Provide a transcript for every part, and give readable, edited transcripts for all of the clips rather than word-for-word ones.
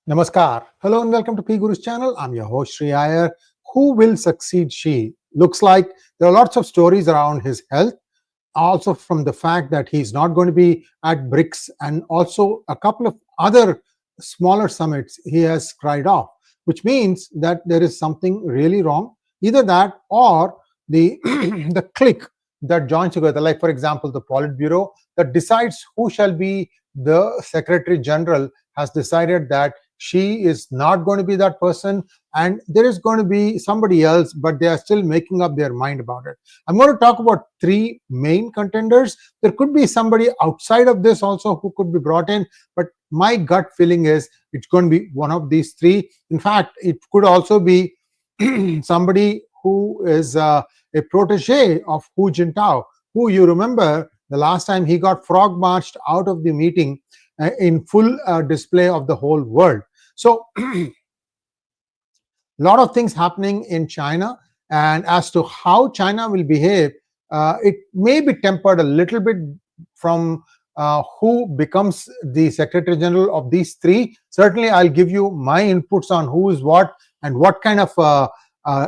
Namaskar. Hello and welcome to P Guru's channel. I'm your host Sri Iyer. Who will succeed She? Looks like there are lots of stories around his health, also from the fact that he's not going to be at BRICS, and also a couple of other smaller summits he has cried off, which means that there is something really wrong. Either that or the the clique that joins together, like for example the Politburo that decides who shall be the Secretary General, has decided that she is not going to be that person and there is going to be somebody else, but they are still making up their mind about it. I'm going to talk about three main contenders. There could be somebody outside of this also who could be brought in, but my gut feeling is it's going to be one of these three. In fact, it could also be somebody who is a protege of Hu Jintao, who, you remember the last time he got frog marched out of the meeting in full display of the whole world. So a lot of things happening in China, and as to how China will behave, it may be tempered a little bit from who becomes the Secretary General of these three. Certainly, I'll give you my inputs on who is what and what kind of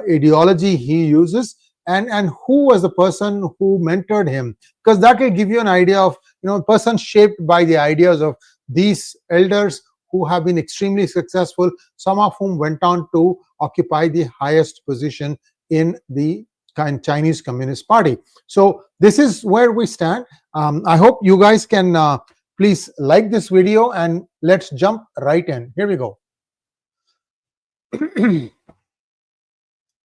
ideology he uses, and who was the person who mentored him, because that will give you an idea of a person shaped by the ideas of these elders who have been extremely successful, some of whom went on to occupy the highest position in the Chinese Communist Party. So this is where we stand. I hope you guys can please like this video, and let's jump right in. Here we go.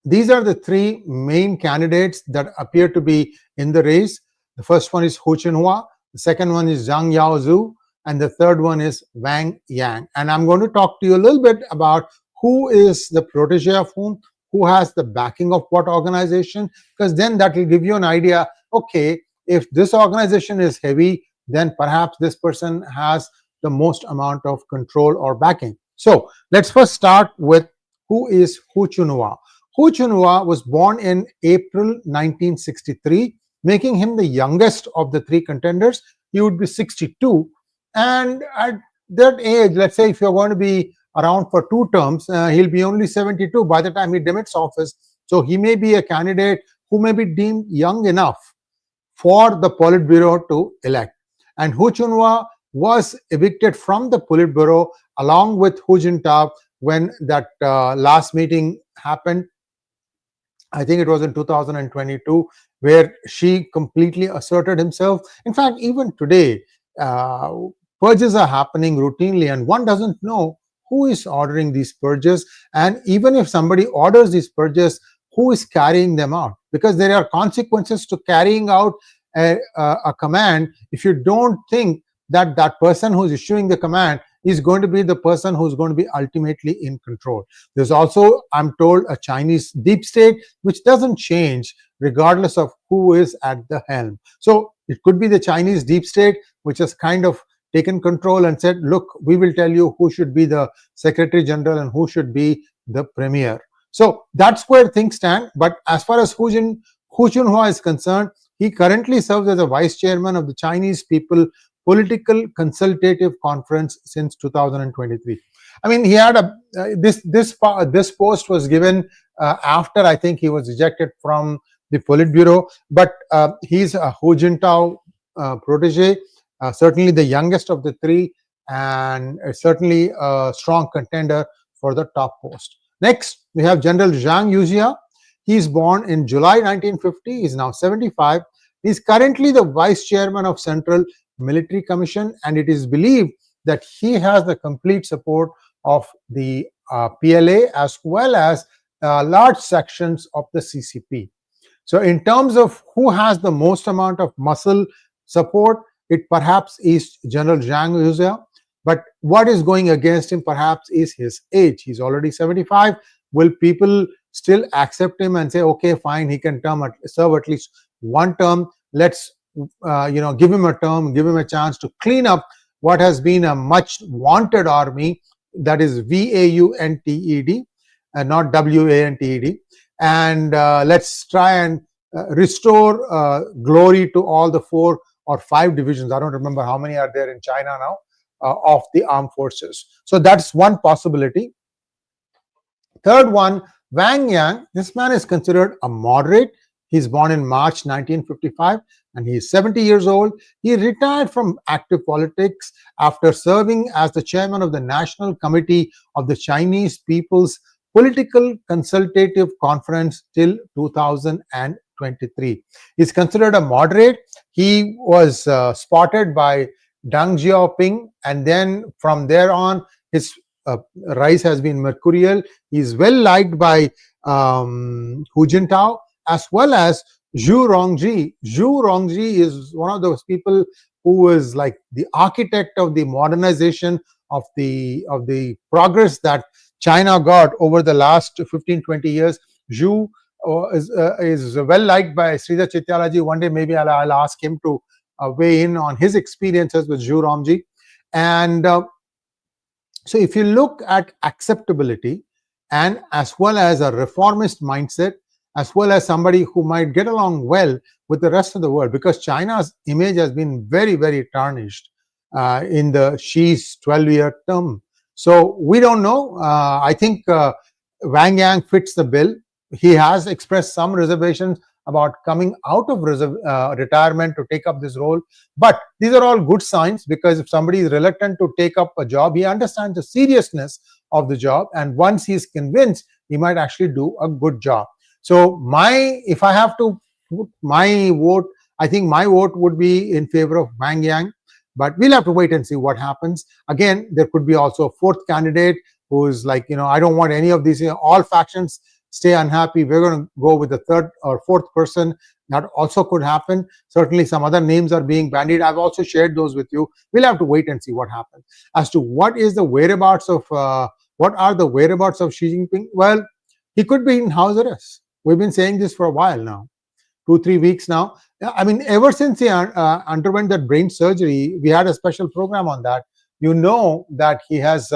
These are the three main candidates that appear to be in the race. The first one is Hu Chenhua, the second one is Zhang Yaozhu, and the third one is Wang Yang. And I'm going to talk to you a little bit about who is the protege of whom, who has the backing of what organization, because then that will give you an idea, okay, if this organization is heavy, then perhaps this person has the most amount of control or backing. So let's first start with who is Hu Chenhua. Hu Chenhua was born in April 1963, making him the youngest of the three contenders. He would be 62. And at that age, let's say if you're going to be around for two terms, he'll be only 72 by the time he demits office. So he may be a candidate who may be deemed young enough for the Politburo to elect. And Hu Chenhua was evicted from the Politburo along with Hu Jintao when that last meeting happened. I think it was in 2022, where she completely asserted himself. In fact, even today, purges are happening routinely, and one doesn't know who is ordering these purges. And even if somebody orders these purges, who is carrying them out? Because there are consequences to carrying out a command if you don't think that that person who's issuing the command is going to be the person who's going to be ultimately in control. There's also, I'm told, a Chinese deep state which doesn't change regardless of who is at the helm. So it could be the Chinese deep state which has kind of taken control and said, look, we will tell you who should be the Secretary General and who should be the Premier. So that's where things stand. But as far as Hu Chenhua is concerned, he currently serves as a vice chairman of the Chinese People Political Consultative Conference since 2023. I mean, he had a this post was given after I think he was ejected from the Politburo, but he's a Hu Jintao protege, certainly the youngest of the three, and certainly a strong contender for the top post. Next, we have General Zhang Yuzhia. He's born in July 1950. He's now 75. He's currently the vice chairman of Central Military Commission, and it is believed that he has the complete support of the PLA as well as large sections of the CCP. So in terms of who has the most amount of muscle support, it perhaps is General Zhang Yuzhia. But what is going against him perhaps is his age. He's already 75. Will people still accept him and say, okay, fine, he can serve at least one term? Let's give him a term, give him a chance to clean up what has been a much wanted army, that is VAUNTED, not WANTED. And let's try and restore glory to all the 4 or 5 divisions. I don't remember how many are there in China now. of the armed forces. So that's one possibility. Third one, Wang Yang. This man is considered a moderate. He's born in March 1955 and he's 70 years old. He retired from active politics after serving as the chairman of the National Committee of the Chinese People's Political Consultative Conference till 2023. He's considered a moderate. He was spotted by Deng Xiaoping, and then from there on, his rise has been mercurial. He is well liked by Hu Jintao as well as Zhu Rongji. Zhu Rongji is one of those people who is like the architect of the modernization of the progress that China got over the last 15-20 years. Zhu is well liked by Sridhar Chityalaji. One day maybe I'll ask him to weigh in on his experiences with Zhu Rongji. And so if you look at acceptability and as well as a reformist mindset, as well as somebody who might get along well with the rest of the world, because China's image has been very, very tarnished in the Xi's 12-year term. So we don't know. I think Wang Yang fits the bill. He has expressed some reservations about coming out of retirement to take up this role. But these are all good signs, because if somebody is reluctant to take up a job, he understands the seriousness of the job. And once he's convinced, he might actually do a good job. So if I have to put my vote, I think my vote would be in favor of Wang Yang. But we'll have to wait and see what happens. Again, there could be also a fourth candidate who is like, I don't want any of these, all factions stay unhappy. We're going to go with the third or fourth person. That also could happen. Certainly some other names are being bandied. I've also shared those with you. We'll have to wait and see what happens. As to what are the whereabouts of Xi Jinping? Well, he could be in house arrest. We've been saying this for a while now, 2-3 weeks now. I mean, ever since he underwent that brain surgery, we had a special program on that. You know that he has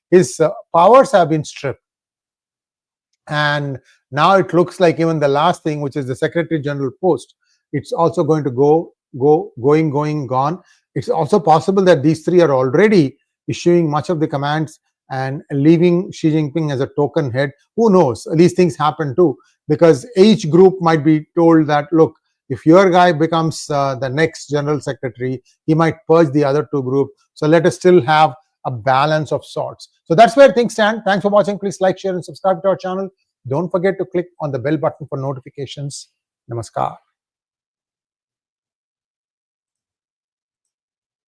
his powers have been stripped. And now it looks like even the last thing, which is the Secretary General post, it's also going to gone. It's also possible that these three are already issuing much of the commands and leaving Xi Jinping as a token head. Who knows? These things happen too, because each group might be told that, look, if your guy becomes the next general secretary, he might purge the other two groups. So let us still have a balance of sorts. So that's where things stand. Thanks for watching. Please like, share, and subscribe to our channel. Don't forget to click on the bell button for notifications. Namaskar.